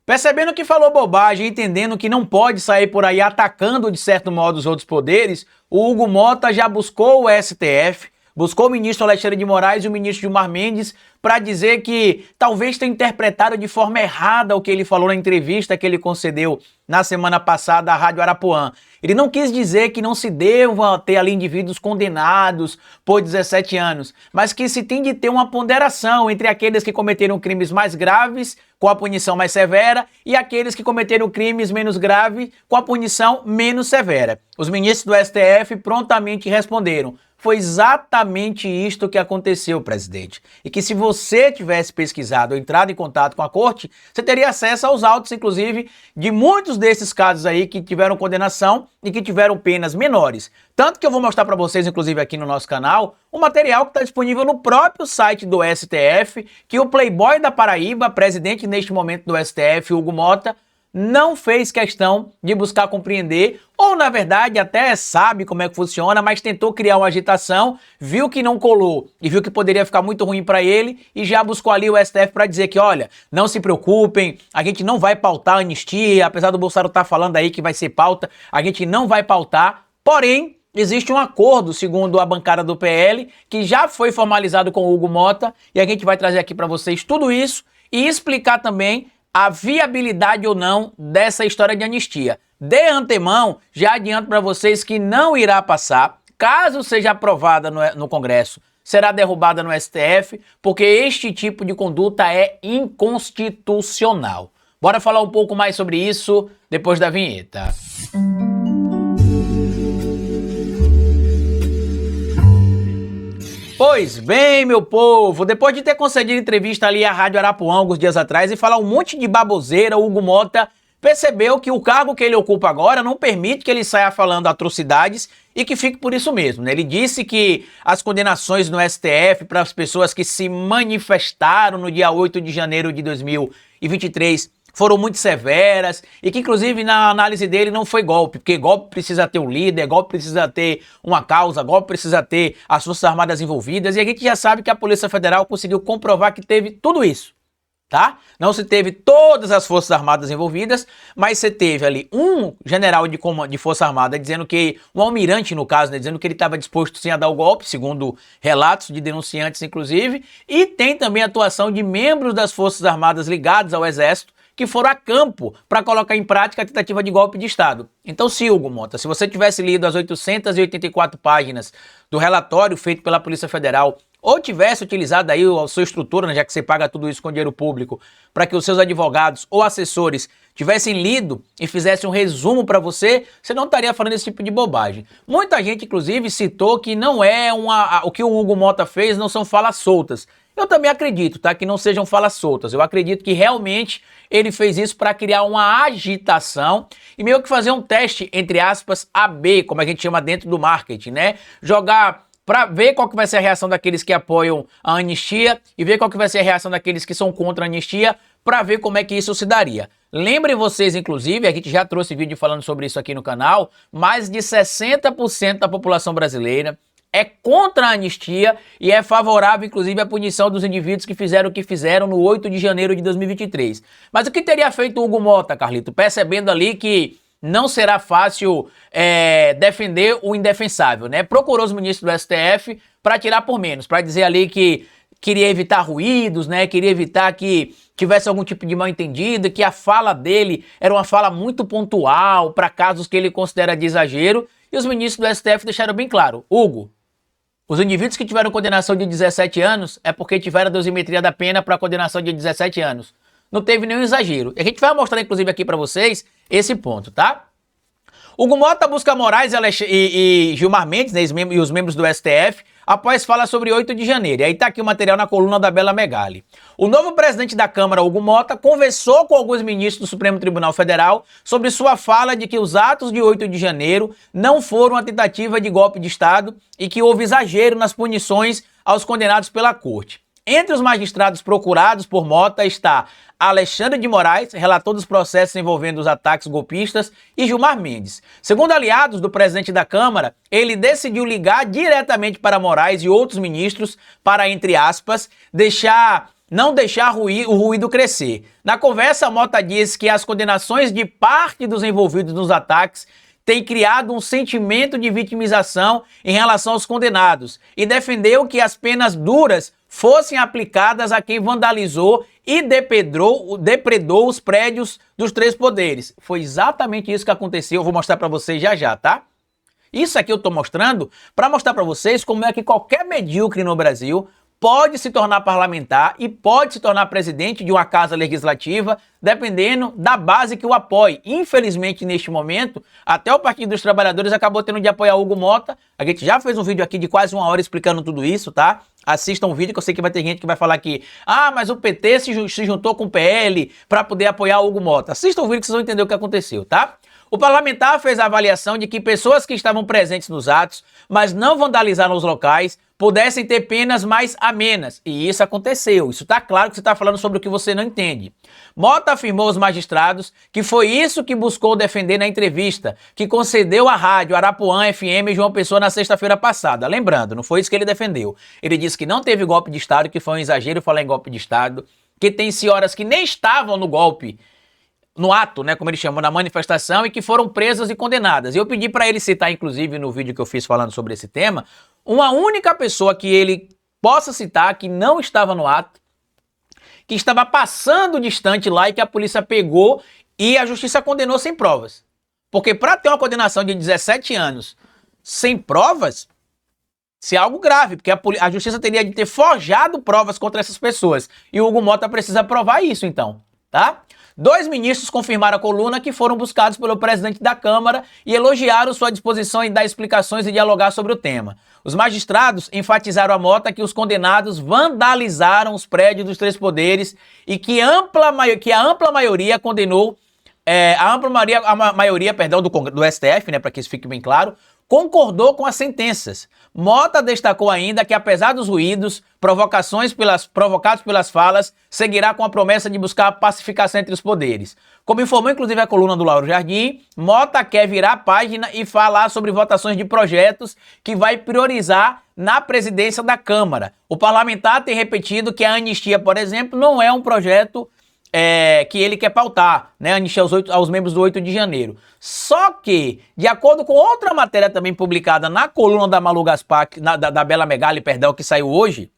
Percebendo que falou bobagem, entendendo que não pode sair por aí atacando de certo modo os outros poderes, o Hugo Mota já buscou o STF, buscou o ministro Alexandre de Moraes e o ministro Gilmar Mendes para dizer que talvez tenha interpretado de forma errada o que ele falou na entrevista que ele concedeu na semana passada à Rádio Arapuã. Ele não quis dizer que não se devam ter ali indivíduos condenados por 17 anos, mas que se tem de ter uma ponderação entre aqueles que cometeram crimes mais graves, com a punição mais severa, e aqueles que cometeram crimes menos graves, com a punição menos severa. Os ministros do STF prontamente responderam: foi exatamente isto que aconteceu, presidente. E que se você tivesse pesquisado ou entrado em contato com a corte, você teria acesso aos autos, inclusive, de muitos desses casos aí que tiveram condenação e que tiveram penas menores. Tanto que eu vou mostrar para vocês, inclusive aqui no nosso canal, um material que está disponível no próprio site do STF, que o Playboy da Paraíba, presidente neste momento do STF, Hugo Mota, não fez questão de buscar compreender, ou na verdade até sabe como é que funciona, mas tentou criar uma agitação, viu que não colou e viu que poderia ficar muito ruim para ele e já buscou ali o STF para dizer que, olha, não se preocupem, a gente não vai pautar a anistia, apesar do Bolsonaro estar falando aí que vai ser pauta, a gente não vai pautar, porém, existe um acordo, segundo a bancada do PL, que já foi formalizado com o Hugo Mota, e a gente vai trazer aqui para vocês tudo isso e explicar também a viabilidade ou não dessa história de anistia. De antemão, já adianto para vocês que não irá passar, caso seja aprovada no Congresso, será derrubada no STF, porque este tipo de conduta é inconstitucional. Bora falar um pouco mais sobre isso depois da vinheta. Pois bem, meu povo, depois de ter concedido entrevista ali à Rádio Arapuã alguns dias atrás e falar um monte de baboseira, o Hugo Mota percebeu que o cargo que ele ocupa agora não permite que ele saia falando atrocidades e que fique por isso mesmo, né? Ele disse que as condenações no STF para as pessoas que se manifestaram no dia 8 de janeiro de 2023 foram muito severas e que, inclusive, na análise dele não foi golpe, porque golpe precisa ter um líder, golpe precisa ter uma causa, golpe precisa ter as Forças Armadas envolvidas, e a gente já sabe que a Polícia Federal conseguiu comprovar que teve tudo isso, tá? Não se teve todas as Forças Armadas envolvidas, mas você teve ali um general de Força Armada dizendo que, um almirante no caso, né, dizendo que ele estava disposto sim a dar o golpe, segundo relatos de denunciantes, inclusive, e tem também a atuação de membros das Forças Armadas ligados ao Exército, que foram a campo para colocar em prática a tentativa de golpe de Estado. Então, se Hugo Mota, se você tivesse lido as 884 páginas do relatório feito pela Polícia Federal, ou tivesse utilizado aí a sua estrutura, né, já que você paga tudo isso com dinheiro público, para que os seus advogados ou assessores tivessem lido e fizessem um resumo para você, você não estaria falando esse tipo de bobagem. Muita gente, inclusive, citou que não é o que o Hugo Mota fez não são falas soltas. Eu também acredito, tá, que não sejam falas soltas. Eu acredito que realmente ele fez isso para criar uma agitação e meio que fazer um teste, entre aspas, AB, como a gente chama dentro do marketing, né? Jogar para ver qual que vai ser a reação daqueles que apoiam a anistia e ver qual que vai ser a reação daqueles que são contra a anistia, para ver como é que isso se daria. Lembrem vocês, inclusive, a gente já trouxe vídeo falando sobre isso aqui no canal, mais de 60% da população brasileira é contra a anistia e é favorável, inclusive, à punição dos indivíduos que fizeram o que fizeram no 8 de janeiro de 2023. Mas o que teria feito o Hugo Mota, Carlito? Percebendo ali que não será fácil defender o indefensável, né? Procurou os ministros do STF para tirar por menos, para dizer ali que queria evitar ruídos, né? Queria evitar que tivesse algum tipo de mal-entendido, que a fala dele era uma fala muito pontual para casos que ele considera de exagero. E os ministros do STF deixaram bem claro: Hugo, os indivíduos que tiveram condenação de 17 anos é porque tiveram a dosimetria da pena para condenação de 17 anos. Não teve nenhum exagero. E a gente vai mostrar, inclusive, aqui para vocês esse ponto, tá? Hugo Mota busca Moraes e Gilmar Mendes, né, e os membros do STF, após fala sobre 8 de janeiro. E aí tá aqui o material na coluna da Bela Megali. O novo presidente da Câmara, Hugo Mota, conversou com alguns ministros do Supremo Tribunal Federal sobre sua fala de que os atos de 8 de janeiro não foram uma tentativa de golpe de Estado e que houve exagero nas punições aos condenados pela corte. Entre os magistrados procurados por Mota está Alexandre de Moraes, relator dos processos envolvendo os ataques golpistas, e Gilmar Mendes. Segundo aliados do presidente da Câmara, ele decidiu ligar diretamente para Moraes e outros ministros para, entre aspas, deixar não deixar o ruído crescer. Na conversa, Mota disse que as condenações de parte dos envolvidos nos ataques têm criado um sentimento de vitimização em relação aos condenados e defendeu que as penas duras fossem aplicadas a quem vandalizou e depredou os prédios dos três poderes. Foi exatamente isso que aconteceu, eu vou mostrar para vocês já já, tá? Isso aqui eu tô mostrando para mostrar para vocês como é que qualquer medíocre no Brasil pode se tornar parlamentar e pode se tornar presidente de uma casa legislativa, dependendo da base que o apoie. Infelizmente, neste momento, até o Partido dos Trabalhadores acabou tendo de apoiar Hugo Mota. A gente já fez um vídeo aqui de quase 1 hora explicando tudo isso, tá? Assistam o vídeo que eu sei que vai ter gente que vai falar que mas o PT se juntou com o PL para poder apoiar Hugo Mota. Assistam o vídeo que vocês vão entender o que aconteceu, tá? O parlamentar fez a avaliação de que pessoas que estavam presentes nos atos, mas não vandalizaram os locais, pudessem ter penas mais amenas. E isso aconteceu. Isso está claro que você está falando sobre o que você não entende. Mota afirmou aos magistrados que foi isso que buscou defender na entrevista, que concedeu à rádio Arapuã FM João Pessoa na sexta-feira passada. Lembrando, não foi isso que ele defendeu. Ele disse que não teve golpe de Estado, que foi um exagero falar em golpe de Estado, que tem senhoras que nem estavam no golpe, no ato, né, como ele chamou, na manifestação, e que foram presas e condenadas. E eu pedi para ele citar, inclusive, no vídeo que eu fiz falando sobre esse tema, uma única pessoa que ele possa citar que não estava no ato, que estava passando distante lá e que a polícia pegou e a justiça condenou sem provas. Porque para ter uma condenação de 17 anos sem provas, isso é algo grave, porque a justiça teria de ter forjado provas contra essas pessoas. E o Hugo Mota precisa provar isso, então, tá? 2 ministros confirmaram a coluna que foram buscados pelo presidente da Câmara e elogiaram sua disposição em dar explicações e dialogar sobre o tema. Os magistrados enfatizaram a Mota que os condenados vandalizaram os prédios dos três poderes e que a ampla maioria condenou, a maioria do STF, né, para que isso fique bem claro, concordou com as sentenças. Mota destacou ainda que, apesar dos ruídos, provocados pelas falas, seguirá com a promessa de buscar a pacificação entre os poderes. Como informou inclusive a coluna do Lauro Jardim, Mota quer virar a página e falar sobre votações de projetos que vai priorizar na presidência da Câmara. O parlamentar tem repetido que a anistia, por exemplo, não é um projeto que ele quer pautar, né, anistia aos membros do 8 de janeiro. Só que, de acordo com outra matéria também publicada na coluna da Malu Gaspar, da Bela Megali, perdão, que saiu hoje,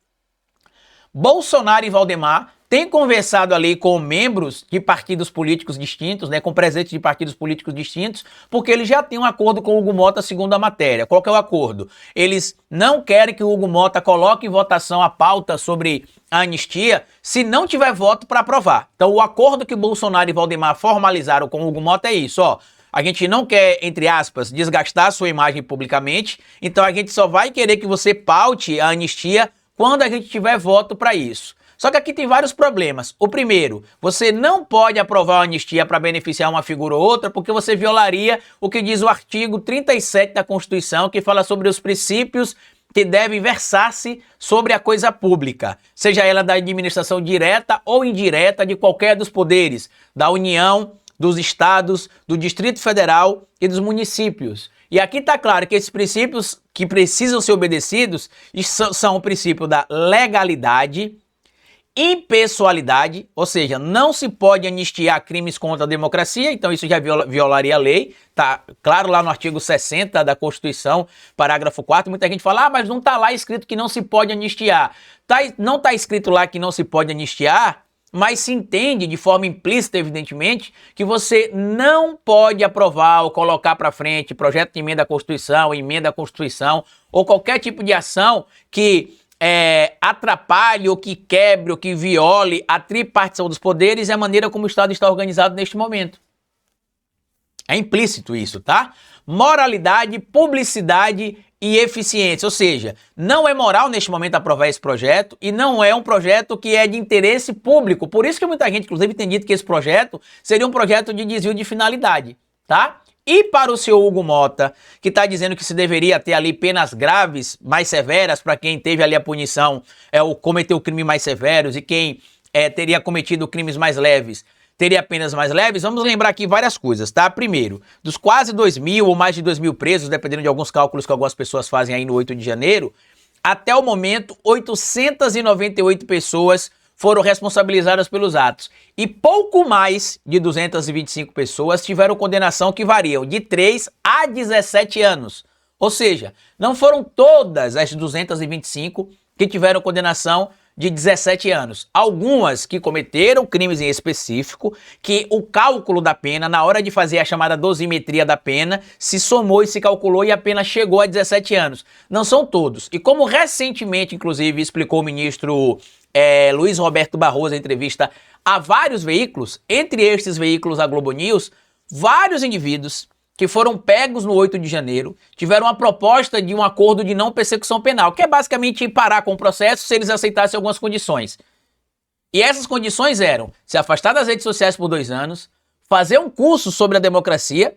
Bolsonaro e Valdemar têm conversado ali com membros de partidos políticos distintos, né, com presidentes de partidos políticos distintos, porque eles já têm um acordo com o Hugo Mota, segundo a matéria. Qual que é o acordo? Eles não querem que o Hugo Mota coloque em votação a pauta sobre a anistia se não tiver voto para aprovar. Então, o acordo que Bolsonaro e Valdemar formalizaram com o Hugo Mota é isso, ó. A gente não quer, entre aspas, desgastar a sua imagem publicamente, então a gente só vai querer que você paute a anistia quando a gente tiver voto para isso. Só que aqui tem vários problemas. O primeiro, você não pode aprovar uma anistia para beneficiar uma figura ou outra, porque você violaria o que diz o artigo 37 da Constituição, que fala sobre os princípios que devem versar-se sobre a coisa pública, seja ela da administração direta ou indireta de qualquer dos poderes, da União, dos estados, do Distrito Federal e dos municípios. E aqui está claro que esses princípios que precisam ser obedecidos são o princípio da legalidade, impessoalidade, ou seja, não se pode anistiar crimes contra a democracia, então isso já violaria a lei, tá claro lá no artigo 60 da Constituição, parágrafo 4º, muita gente fala, mas não tá lá escrito que não se pode anistiar. Não tá escrito lá que não se pode anistiar, mas se entende de forma implícita, evidentemente, que você não pode aprovar ou colocar para frente projeto de emenda à Constituição, ou qualquer tipo de ação que atrapalhe ou que quebre ou que viole a tripartição dos poderes e a maneira como o Estado está organizado neste momento. É implícito isso, tá? Moralidade, publicidade e eficiência, ou seja, não é moral neste momento aprovar esse projeto e não é um projeto que é de interesse público. Por isso que muita gente, inclusive, tem dito que esse projeto seria um projeto de desvio de finalidade, tá? E para o senhor Hugo Mota, que está dizendo que se deveria ter ali penas graves, mais severas, para quem teve ali a punição, ou cometeu crimes mais severos, e quem teria cometido crimes mais leves, teria penas mais leves, vamos lembrar aqui várias coisas, tá? Primeiro, dos quase 2.000 ou mais de 2.000 presos, dependendo de alguns cálculos que algumas pessoas fazem aí no 8 de janeiro, até o momento, 898 pessoas foram responsabilizadas pelos atos. E pouco mais de 225 pessoas tiveram condenação que variam de 3 a 17 anos. Ou seja, não foram todas as 225 que tiveram condenação de 17 anos. Algumas que cometeram crimes em específico, que o cálculo da pena, na hora de fazer a chamada dosimetria da pena, se somou e se calculou e a pena chegou a 17 anos. Não são todos. E como recentemente, inclusive, explicou o ministro Luiz Roberto Barroso em entrevista a vários veículos, entre estes veículos a Globo News, vários indivíduos que foram pegos no 8 de janeiro, tiveram uma proposta de um acordo de não persecução penal, que é basicamente parar com o processo se eles aceitassem algumas condições. E essas condições eram se afastar das redes sociais por 2 anos, fazer um curso sobre a democracia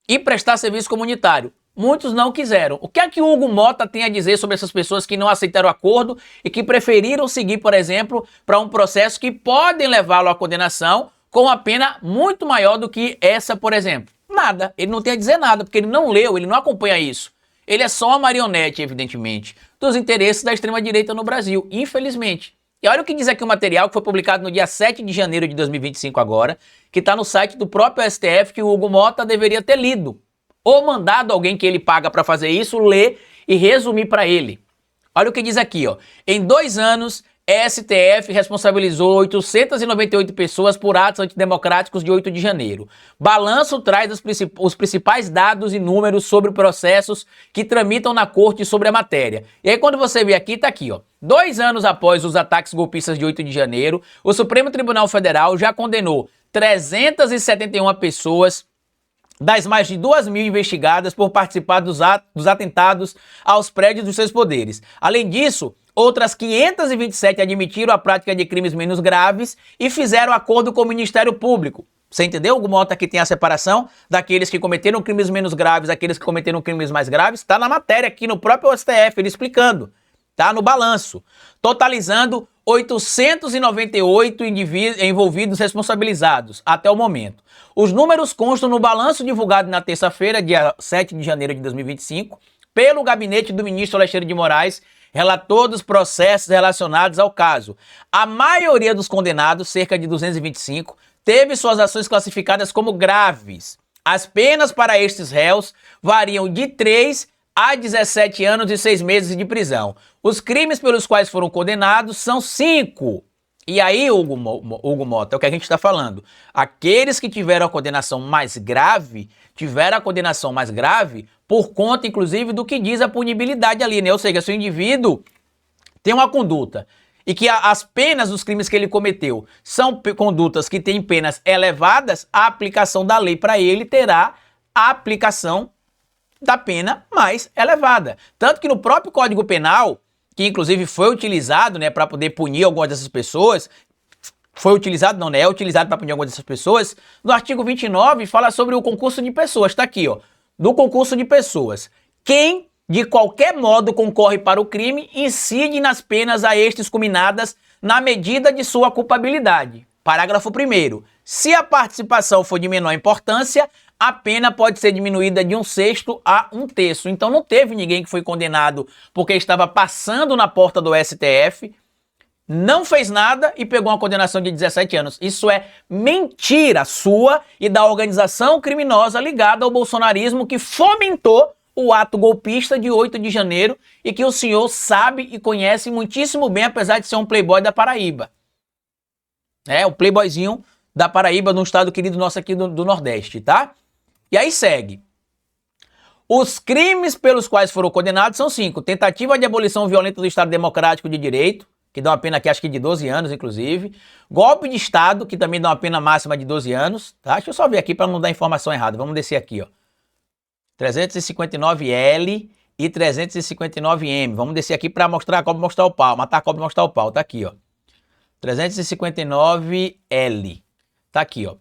e prestar serviço comunitário. Muitos não quiseram. O que é que o Hugo Mota tem a dizer sobre essas pessoas que não aceitaram o acordo e que preferiram seguir, por exemplo, para um processo que podem levá-lo à condenação com uma pena muito maior do que essa, por exemplo? Nada. Ele não tem a dizer nada, porque ele não leu, ele não acompanha isso. Ele é só uma marionete, evidentemente, dos interesses da extrema-direita no Brasil, infelizmente. E olha o que diz aqui o material que foi publicado no dia 7 de janeiro de 2025 agora, que está no site do próprio STF, que o Hugo Mota deveria ter lido. Ou mandado alguém que ele paga para fazer isso, ler e resumir para ele. Olha o que diz aqui, ó. Em 2 anos, STF responsabilizou 898 pessoas por atos antidemocráticos de 8 de janeiro. Balanço traz os principais dados e números sobre processos que tramitam na corte sobre a matéria. E aí quando você vê aqui, tá aqui, ó. 2 anos após os ataques golpistas de 8 de janeiro, o Supremo Tribunal Federal já condenou 371 pessoas das mais de 2.000 investigadas por participar dos atentados aos prédios dos seus poderes. Além disso, outras 527 admitiram a prática de crimes menos graves e fizeram acordo com o Ministério Público. Você entendeu? O Mota aqui tem a separação daqueles que cometeram crimes menos graves, aqueles que cometeram crimes mais graves. Está na matéria aqui no próprio STF, ele explicando. Tá no balanço. Totalizando 898 envolvidos responsabilizados até o momento. Os números constam no balanço divulgado na terça-feira, dia 7 de janeiro de 2025, pelo gabinete do ministro Alexandre de Moraes, relator dos processos relacionados ao caso. A maioria dos condenados, cerca de 225, teve suas ações classificadas como graves. As penas para estes réus variam de 3 a 17 anos e 6 meses de prisão. Os crimes pelos quais foram condenados são 5. E aí, Hugo Mota, é o que a gente está falando. Aqueles que tiveram a condenação mais grave, por conta, inclusive, do que diz a punibilidade ali, né? Ou seja, se o indivíduo tem uma conduta e que as penas dos crimes que ele cometeu são condutas que têm penas elevadas, a aplicação da lei para ele terá a aplicação da pena mais elevada. Tanto que no próprio Código Penal, que inclusive foi utilizado, né, para poder punir algumas dessas pessoas, é utilizado para punir algumas dessas pessoas, no artigo 29 fala sobre o concurso de pessoas, tá aqui, ó, do concurso de pessoas. Quem, de qualquer modo, concorre para o crime, incide nas penas a estes cominadas na medida de sua culpabilidade. Parágrafo 1º. Se a participação for de menor importância, a pena pode ser diminuída de 1/6 a 1/3. Então não teve ninguém que foi condenado porque estava passando na porta do STF, não fez nada e pegou uma condenação de 17 anos. Isso é mentira sua e da organização criminosa ligada ao bolsonarismo que fomentou o ato golpista de 8 de janeiro e que o senhor sabe e conhece muitíssimo bem, apesar de ser um playboy da Paraíba. É, o playboyzinho da Paraíba, num estado querido nosso aqui do Nordeste, tá? E aí segue. Os crimes pelos quais foram condenados são 5. Tentativa de abolição violenta do Estado Democrático de Direito, que dá uma pena aqui acho que de 12 anos, inclusive. Golpe de Estado, que também dá uma pena máxima de 12 anos. Tá? Deixa eu só ver aqui para não dar informação errada. Vamos descer aqui, ó. 359L e 359M. Vamos descer aqui para mostrar a cobra mostrar o pau. Matar a cobra e mostrar o pau. Tá aqui, ó. 359L. Tá aqui, ó.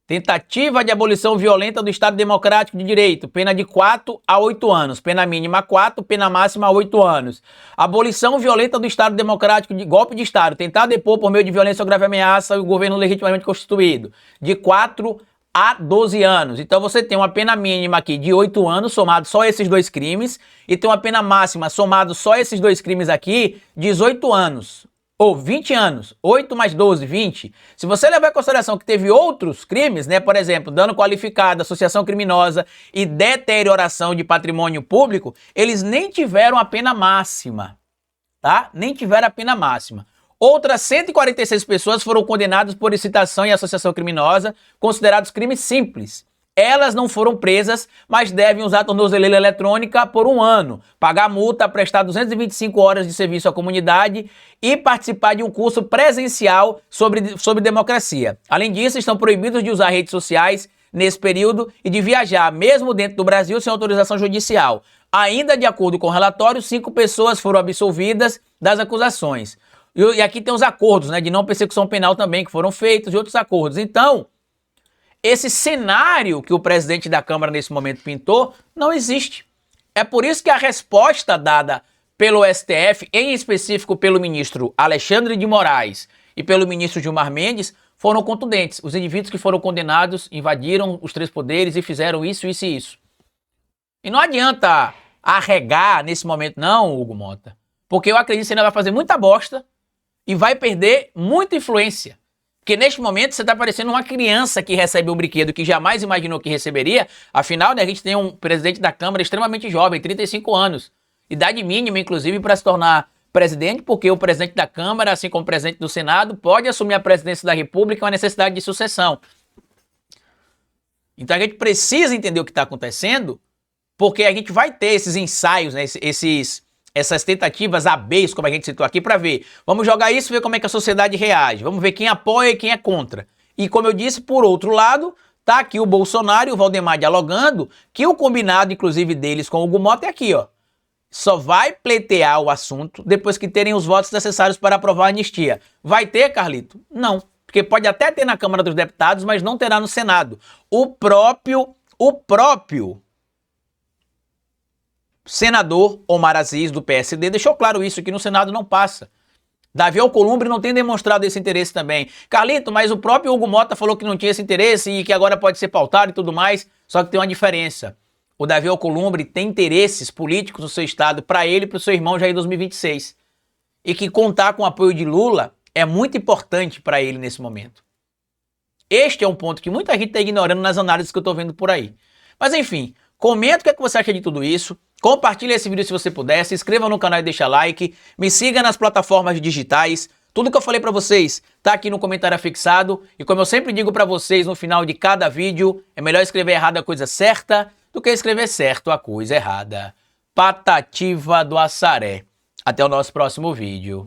Tentativa de abolição violenta do Estado Democrático de Direito, pena de 4 a 8 anos, pena mínima 4, pena máxima 8 anos. Abolição violenta do Estado Democrático de golpe de Estado, tentar depor por meio de violência ou grave ameaça o governo legitimamente constituído, de 4 a 12 anos. Então você tem uma pena mínima aqui de 8 anos, somado só esses dois crimes, e tem uma pena máxima, somado só esses dois crimes aqui, 18 anos. Ou 20 anos, 8 mais 12, 20. Se você levar em consideração que teve outros crimes, né, por exemplo, dano qualificado, associação criminosa e deterioração de patrimônio público, eles nem tiveram a pena máxima, tá? Nem tiveram a pena máxima. Outras 146 pessoas foram condenadas por incitação e associação criminosa, considerados crimes simples. Elas não foram presas, mas devem usar a tornozeleira eletrônica por 1 ano, pagar multa, prestar 225 horas de serviço à comunidade e participar de um curso presencial sobre democracia. Além disso, estão proibidos de usar redes sociais nesse período e de viajar, mesmo dentro do Brasil, sem autorização judicial. Ainda de acordo com o relatório, 5 pessoas foram absolvidas das acusações. E aqui tem os acordos, né, de não persecução penal também, que foram feitos, e outros acordos. Então, esse cenário que o presidente da Câmara nesse momento pintou não existe. É por isso que a resposta dada pelo STF, em específico pelo ministro Alexandre de Moraes e pelo ministro Gilmar Mendes, foram contundentes. Os indivíduos que foram condenados invadiram os 3 poderes e fizeram isso, isso e isso. E não adianta arregar nesse momento não, Hugo Mota, porque eu acredito que você ainda vai fazer muita bosta e vai perder muita influência. Porque neste momento você está parecendo uma criança que recebe um brinquedo que jamais imaginou que receberia. Afinal, né, a gente tem um presidente da Câmara extremamente jovem, 35 anos. Idade mínima, inclusive, para se tornar presidente, porque o presidente da Câmara, assim como o presidente do Senado, pode assumir a presidência da República com a necessidade de sucessão. Então a gente precisa entender o que está acontecendo, porque a gente vai ter esses ensaios, né, essas tentativas ABs, como a gente citou aqui, para ver. Vamos jogar isso e ver como é que a sociedade reage. Vamos ver quem apoia e quem é contra. E como eu disse, por outro lado, tá aqui o Bolsonaro e o Valdemar dialogando, que o combinado, inclusive, deles com o Hugo Mota é aqui, ó. Só vai pleitear o assunto depois que terem os votos necessários para aprovar a anistia. Vai ter, Carlito? Não. Porque pode até ter na Câmara dos Deputados, mas não terá no Senado. O próprio senador Omar Aziz, do PSD, deixou claro isso, que no Senado não passa. Davi Alcolumbre não tem demonstrado esse interesse também. Carlito, mas o próprio Hugo Mota falou que não tinha esse interesse e que agora pode ser pautado e tudo mais, só que tem uma diferença. O Davi Alcolumbre tem interesses políticos no seu estado para ele e para o seu irmão já em 2026. E que contar com o apoio de Lula é muito importante para ele nesse momento. Este é um ponto que muita gente está ignorando nas análises que eu estou vendo por aí. Mas enfim, comenta o que é que você acha de tudo isso. Compartilhe esse vídeo se você puder, se inscreva no canal e deixa like, me siga nas plataformas digitais. Tudo que eu falei pra vocês tá aqui no comentário afixado. E como eu sempre digo pra vocês no final de cada vídeo, é melhor escrever errado a coisa certa do que escrever certo a coisa errada. Patativa do Assaré. Até o nosso próximo vídeo.